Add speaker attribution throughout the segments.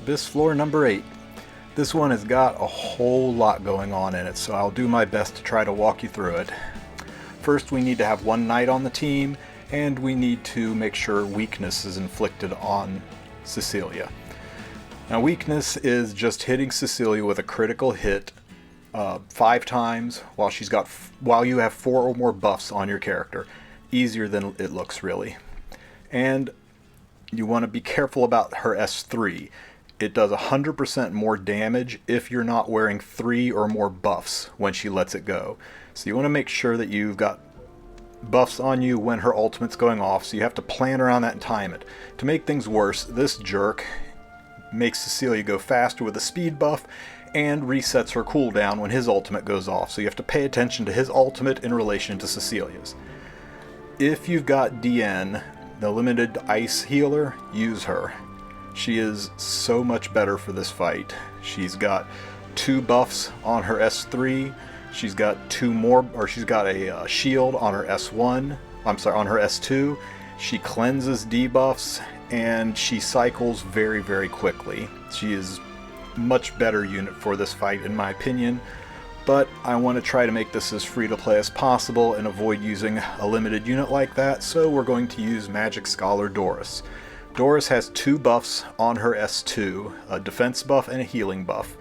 Speaker 1: Abyss floor number 8. This one has got a whole lot going on in it, so I'll do my best to try to walk you through it. First, we need to have one knight on the team, and we need to make sure weakness is inflicted on Cecilia. Now, weakness is just hitting Cecilia with a critical hit 5 times while you have 4 or more buffs on your character. Easier than it looks, really. And you want to be careful about her S3. It does 100% more damage if you're not wearing 3 or more buffs when she lets it go. So you want to make sure that you've got buffs on you when her ultimate's going off, so you have to plan around that and time it. To make things worse, this jerk makes Cecilia go faster with a speed buff and resets her cooldown when his ultimate goes off, so you have to pay attention to his ultimate in relation to Cecilia's. If you've got DN, the limited ice healer, use her. She is so much better for this fight. She's got 2 buffs on her S3. She's got she's got a shield on her S1. On her S2. She cleanses debuffs and she cycles very, very quickly. She is a much better unit for this fight in my opinion. But I want to try to make this as free to play as possible and avoid using a limited unit like that, so we're going to use Magic Scholar Doris. Doris has 2 buffs on her S2, a defense buff and a healing buff.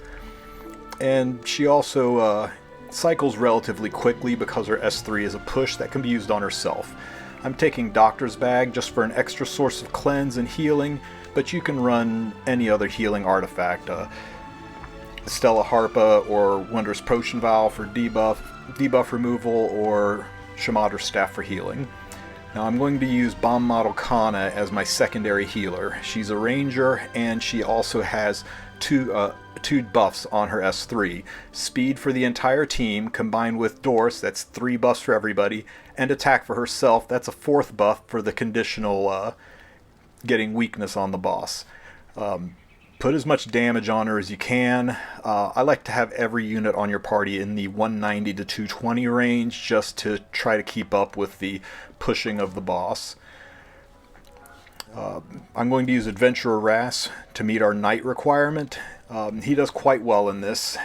Speaker 1: And she also cycles relatively quickly because her S3 is a push that can be used on herself. I'm taking Doctor's Bag just for an extra source of cleanse and healing, but you can run any other healing artifact. Stella Harpa or Wondrous Potion Vial for debuff removal, or Shamadder's Staff for healing. Now I'm going to use Bomb Model Kana as my secondary healer. She's a ranger and she also has 2 buffs on her S3. Speed for the entire team combined with Doris, that's 3 buffs for everybody, and attack for herself, that's a 4th buff for the conditional getting weakness on the boss. Put as much damage on her as you can. I like to have every unit on your party in the 190 to 220 range just to try to keep up with the pushing of the boss. I'm going to use Adventurer Ras to meet our knight requirement. He does quite well in this.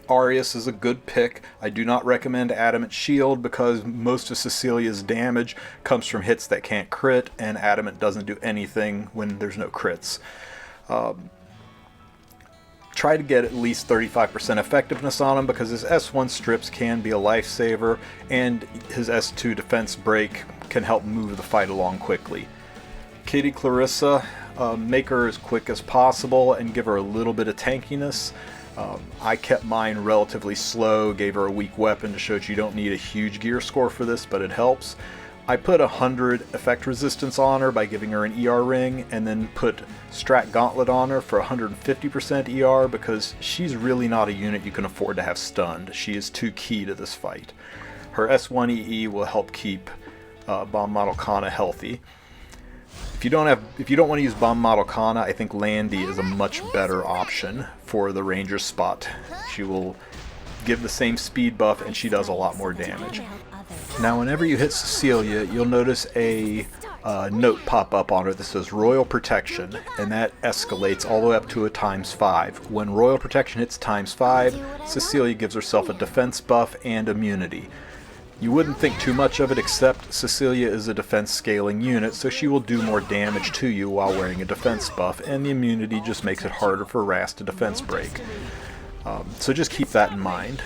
Speaker 1: Arius is a good pick. I do not recommend Adamant Shield because most of Cecilia's damage comes from hits that can't crit, and Adamant doesn't do anything when there's no crits. Try to get at least 35% effectiveness on him because his S1 strips can be a lifesaver, and his S2 defense break can help move the fight along quickly. Kitty Clarissa, make her as quick as possible and give her a little bit of tankiness. I kept mine relatively slow, gave her a weak weapon to show that you don't need a huge gear score for this, but it helps. I put 100 effect resistance on her by giving her an ER ring, and then put Strat Gauntlet on her for 150% ER because she's really not a unit you can afford to have stunned. She is too key to this fight. Her S1 EE will help keep Bomb Model Kana healthy. If you don't want to use Bomb Model Kana, I think Landy is a much better option for the ranger spot. She will give the same speed buff and she does a lot more damage. Now whenever you hit Cecilia, you'll notice a note pop up on her that says Royal Protection, and that escalates all the way up to a ×5. When Royal Protection hits ×5, Cecilia gives herself a defense buff and immunity. You wouldn't think too much of it, except Cecilia is a defense scaling unit, so she will do more damage to you while wearing a defense buff, and the immunity just makes it harder for Ras to defense break. So just keep that in mind.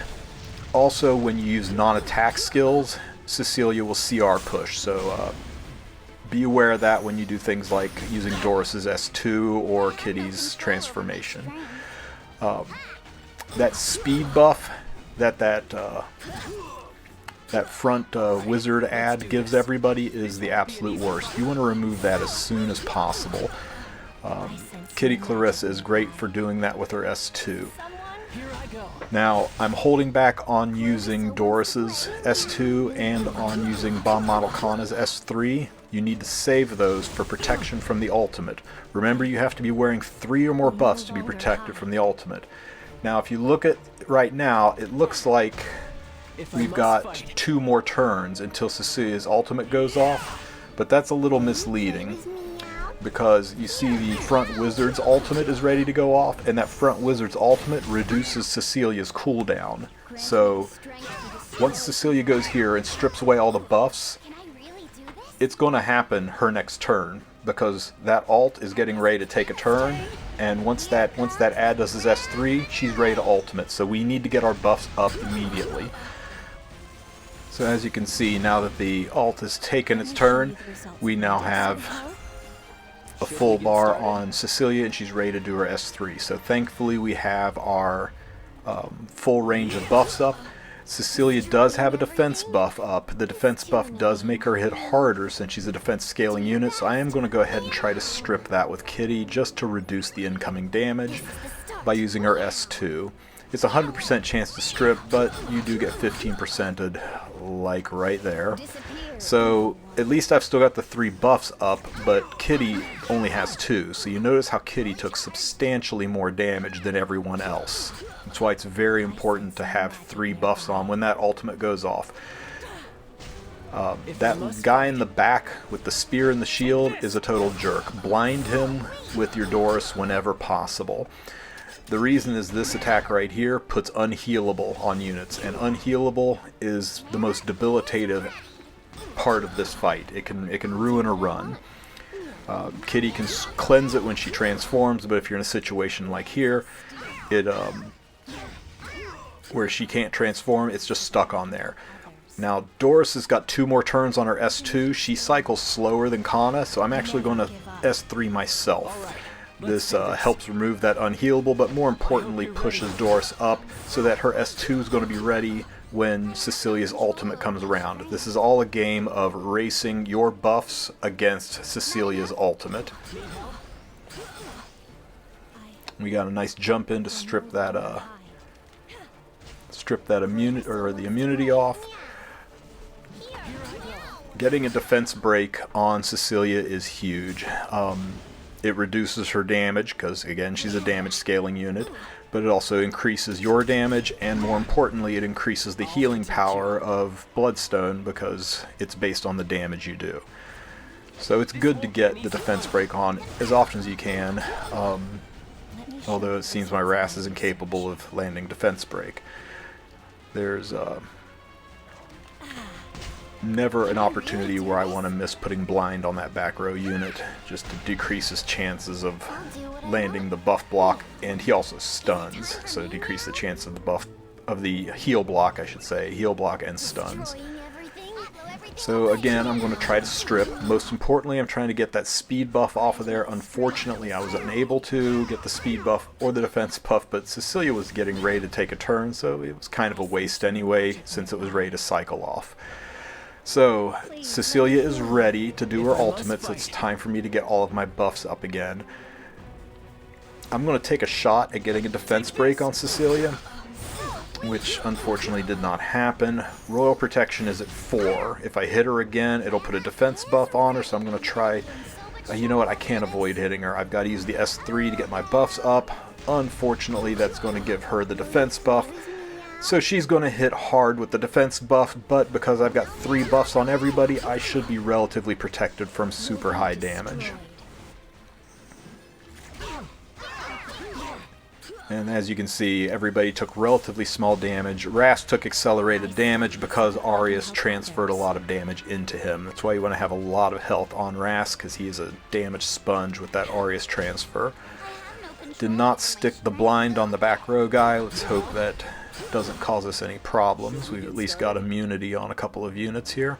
Speaker 1: Also, when you use non-attack skills, Cecilia will CR push, so be aware of that when you do things like using Doris's S2 or Kitty's transformation. That speed buff that front wizard ad gives everybody is the absolute worst. You want to remove that as soon as possible. Kitty Clarissa is great for doing that with her S2. Now, I'm holding back on using Doris's S2 and on using Bomb Model Kana's S3. You need to save those for protection from the ultimate. Remember, you have to be wearing 3 or more buffs to be protected from the ultimate. Now, if you look at right now, it looks like we've got 2 more turns until Cecilia's ultimate goes off, but that's a little misleading. because you see the front wizard's ultimate is ready to go off, and that front wizard's ultimate reduces Cecilia's cooldown. So once Cecilia goes here and strips away all the buffs, it's going to happen her next turn, because that ult is getting ready to take a turn, and once that ad does his S3, she's ready to ultimate. So we need to get our buffs up immediately. So as you can see, now that the ult has taken its turn, we now have a full bar on Cecilia, and she's ready to do her S3. So thankfully we have our full range of buffs up. Cecilia does have a defense buff up. The defense buff does make her hit harder since she's a defense scaling unit, so I am going to go ahead and try to strip that with Kitty just to reduce the incoming damage by using her S2. It's a 100% chance to strip, but you do get 15%'ed, like right there. So at least I've still got the 3 buffs up, but Kitty only has 2. So you notice how Kitty took substantially more damage than everyone else. That's why it's very important to have 3 buffs on when that ultimate goes off. That guy in the back with the spear and the shield is a total jerk. Blind him with your Doris whenever possible. The reason is this attack right here puts unhealable on units, and unhealable is the most debilitative part of this fight. It can ruin a run. Kitty can cleanse it when she transforms, but if you're in a situation like here, where she can't transform, it's just stuck on there. Now Doris has got 2 more turns on her S2. She cycles slower than Kana, so I'm actually going to S3 myself. This helps remove that unhealable, but more importantly pushes Doris up so that her S2 is going to be ready when Cecilia's ultimate comes around. This is all a game of racing your buffs against Cecilia's ultimate. We got a nice jump in to strip that immunity, or the immunity off. Getting a defense break on Cecilia is huge. It reduces her damage because, again, she's a damage scaling unit, but it also increases your damage, and more importantly, it increases the healing power of Bloodstone because it's based on the damage you do. So it's good to get the defense break on as often as you can, although it seems my Ras is incapable of landing defense break. There's never an opportunity where I want to miss putting blind on that back row unit, just to decrease his chances of landing the buff block, and he also stuns, so decrease the chance of the buff of the heal block, I should say, heal block and stuns. So again, I'm going to try to strip. Most importantly, I'm trying to get that speed buff off of there. Unfortunately, I was unable to get the speed buff or the defense buff, but Cecilia was getting ready to take a turn, so it was kind of a waste anyway, since it was ready to cycle off. So, Cecilia is ready to do her ultimate, so it's time for me to get all of my buffs up again. I'm going to take a shot at getting a defense break on Cecilia, which unfortunately did not happen. Royal Protection is at 4. If I hit her again, it'll put a defense buff on her, so I'm going to try... you know what, I can't avoid hitting her. I've got to use the S3 to get my buffs up. Unfortunately, that's going to give her the defense buff. So she's going to hit hard with the defense buff, but because I've got 3 buffs on everybody, I should be relatively protected from super high damage. And as you can see, everybody took relatively small damage. Ras took accelerated damage because Arius transferred a lot of damage into him. That's why you want to have a lot of health on Ras, because he is a damage sponge with that Arius transfer. Did not stick the blind on the back row guy. Let's hope that doesn't cause us any problems. We've at least got immunity on a couple of units here.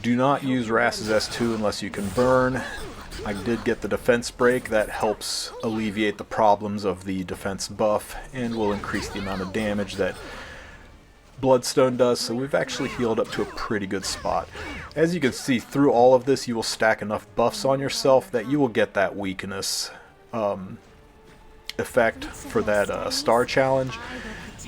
Speaker 1: Do not use Ras's S2 unless you can burn. I did get the defense break. That helps alleviate the problems of the defense buff and will increase the amount of damage that Bloodstone does, so we've actually healed up to a pretty good spot. As you can see, through all of this, you will stack enough buffs on yourself that you will get that weakness effect for that star challenge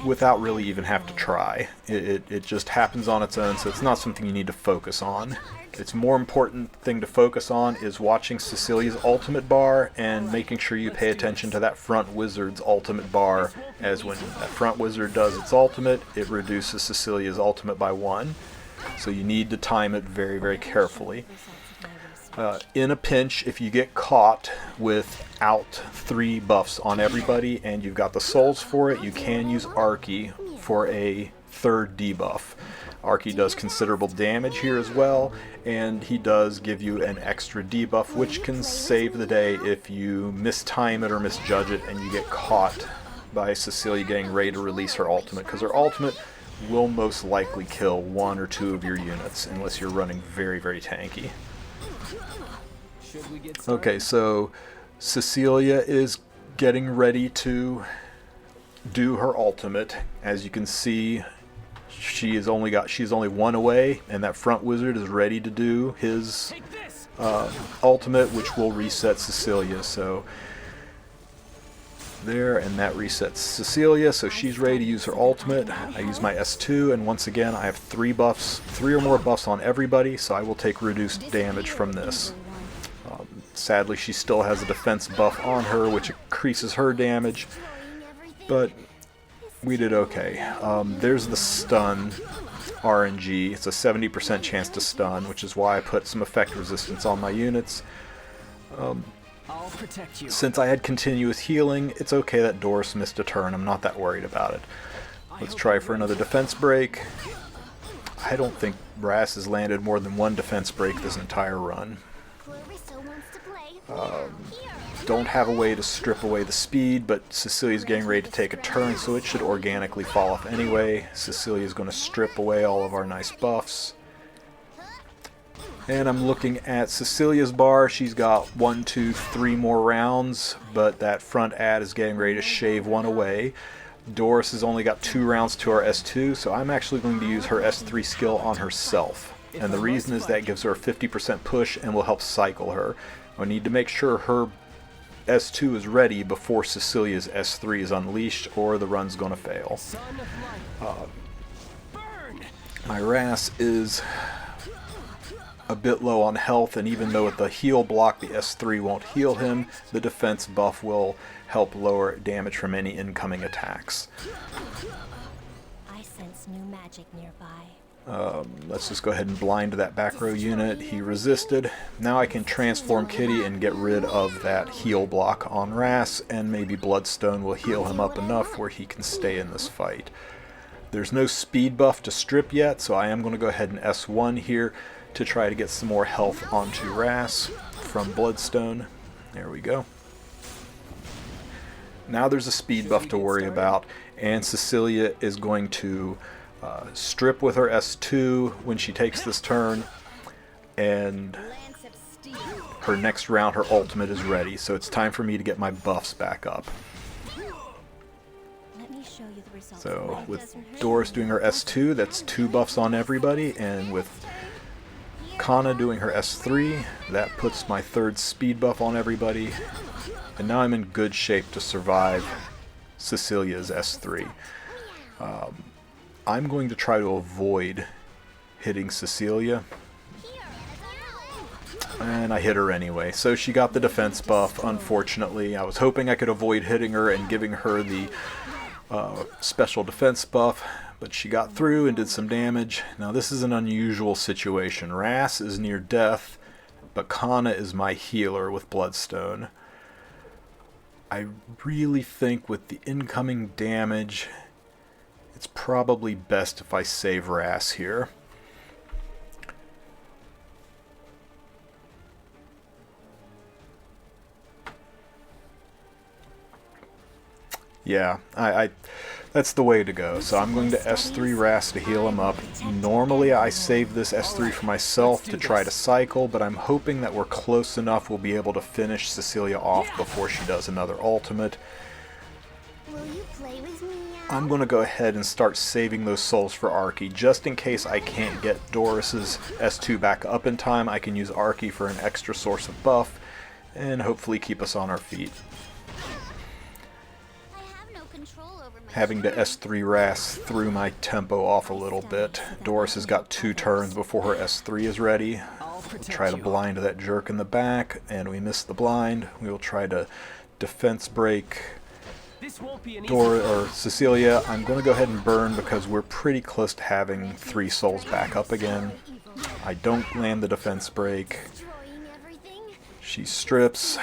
Speaker 1: without really even have to try. It just happens on its own, so it's not something you need to focus on. Its more important thing to focus on is watching Cecilia's ultimate bar and making sure you pay attention to that front wizard's ultimate bar, as when that front wizard does its ultimate, it reduces Cecilia's ultimate by 1. So you need to time it very, very carefully. In a pinch, if you get caught without 3 buffs on everybody and you've got the souls for it, you can use Arky for a 3rd debuff. Arky does considerable damage here as well, and he does give you an extra debuff, which can save the day if you mistime it or misjudge it and you get caught by Cecilia getting ready to release her ultimate, because her ultimate will most likely kill 1 or 2 of your units unless you're running very, very tanky. Okay, so Cecilia is getting ready to do her ultimate. As you can see, she's only 1 away, and that front wizard is ready to do his ultimate, which will reset Cecilia. So there, and that resets Cecilia, so she's ready to use her ultimate. I use my S2, and once again I have 3 or more buffs on everybody, so I will take reduced damage from this. Sadly, she still has a defense buff on her, which increases her damage, but we did okay. There's the stun RNG. It's a 70% chance to stun, which is why I put some effect resistance on my units. Since I had continuous healing, it's okay that Doris missed a turn. I'm not that worried about it. Let's try for another defense break. I don't think Brass has landed more than 1 defense break this entire run. Don't have a way to strip away the speed, but Cecilia's getting ready to take a turn, so it should organically fall off anyway. Cecilia's going to strip away all of our nice buffs. And I'm looking at Cecilia's bar. She's got 1, 2, 3 more rounds, but that front ad is getting ready to shave 1 away. Doris has only got 2 rounds to our S2, so I'm actually going to use her S3 skill on herself. And the reason is that gives her a 50% push and will help cycle her. I need to make sure her S2 is ready before Cecilia's S3 is unleashed, or the run's going to fail. My Ras is a bit low on health, and even though with the heal block the S3 won't heal him, the defense buff will help lower damage from any incoming attacks.
Speaker 2: I sense new magic nearby.
Speaker 1: Let's just go ahead and blind that back row unit. He resisted. Now I can transform Kitty and get rid of that heal block on Ras, and maybe Bloodstone will heal him up enough where he can stay in this fight. There's no speed buff to strip yet, so I am going to go ahead and S1 here to try to get some more health onto Ras from Bloodstone. There we go. Now there's a speed buff to worry about, and Cecilia is going to strip with her S2 when she takes this turn, and her next round her ultimate is ready, so it's time for me to get my buffs back up. So with Doris doing her S2, that's 2 buffs on everybody, and with Kana doing her S3, that puts my 3rd speed buff on everybody, and now I'm in good shape to survive Cecilia's S3. I'm going to try to avoid hitting Cecilia, and I hit her anyway, so she got the defense buff. Unfortunately, I was hoping I could avoid hitting her and giving her the special defense buff, but she got through and did some damage. Now this is an unusual situation. Ras is near death, but Kana is my healer with Bloodstone. I really think with the incoming damage, it's probably best if I save Ras here. Yeah, that's the way to go. So I'm going to S3 Ras to heal him up. Normally I save this S3 for myself to try to cycle, but I'm hoping that we're close enough we'll be able to finish Cecilia off before she does another ultimate. I'm going to go ahead and start saving those souls for Arky, just in case I can't get Doris's S2 back up in time. I can use Arky for an extra source of buff, and hopefully keep us on our feet. Having to S3 Ras threw my tempo off a little bit. Doris has got 2 turns before her S3 is ready. We'll try to blind that jerk in the back, and we miss the blind. We will try to defense break Cecilia. I'm going to go ahead and burn because we're pretty close to having 3 souls back up again. I don't land the defense break. She strips.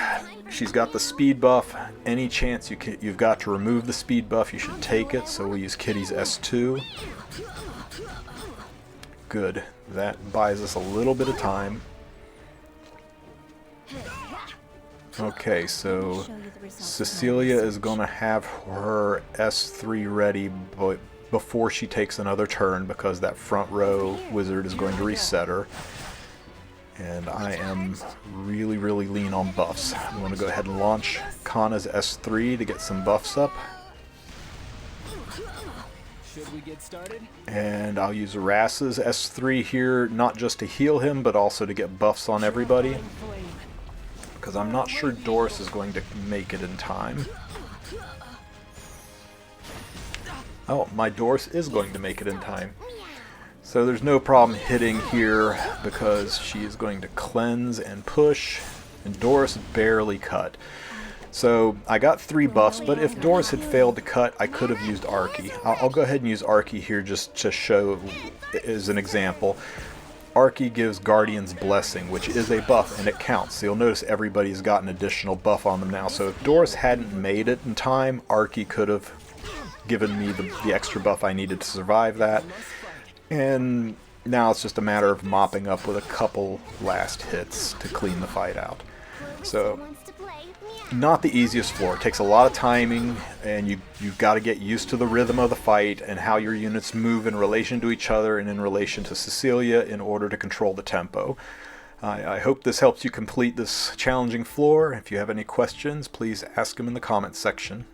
Speaker 1: She's got the speed buff. Any chance you've got to remove the speed buff, you should take it. So we'll use Kitty's S2. Good. That buys us a little bit of time. Okay, so Cecilia is going to have her S3 ready before she takes another turn because that front row wizard is going to reset her. And I am really lean on buffs. I'm going to go ahead and launch Kana's S3 to get some buffs up.
Speaker 3: Should we get started?
Speaker 1: And I'll use Rass's S3 here, not just to heal him, but also to get buffs on everybody. Because I'm not sure Doris is going to make it in time. Oh, my Doris is going to make it in time. So there's no problem hitting here because she is going to cleanse and push, and Doris barely cut. So I got 3 buffs, but if Doris had failed to cut, I could have used Arky. I'll go ahead and use Arky here just to show as an example. Arky gives Guardian's Blessing, which is a buff, and it counts. So you'll notice everybody's got an additional buff on them now. So if Doris hadn't made it in time, Arky could have given me the extra buff I needed to survive that. And now it's just a matter of mopping up with a couple last hits to clean the fight out. So, not the easiest floor. It takes a lot of timing, and you've got to get used to the rhythm of the fight and how your units move in relation to each other and in relation to Cecilia in order to control the tempo. I hope this helps you complete this challenging floor. If you have any questions, please ask them in the comments section.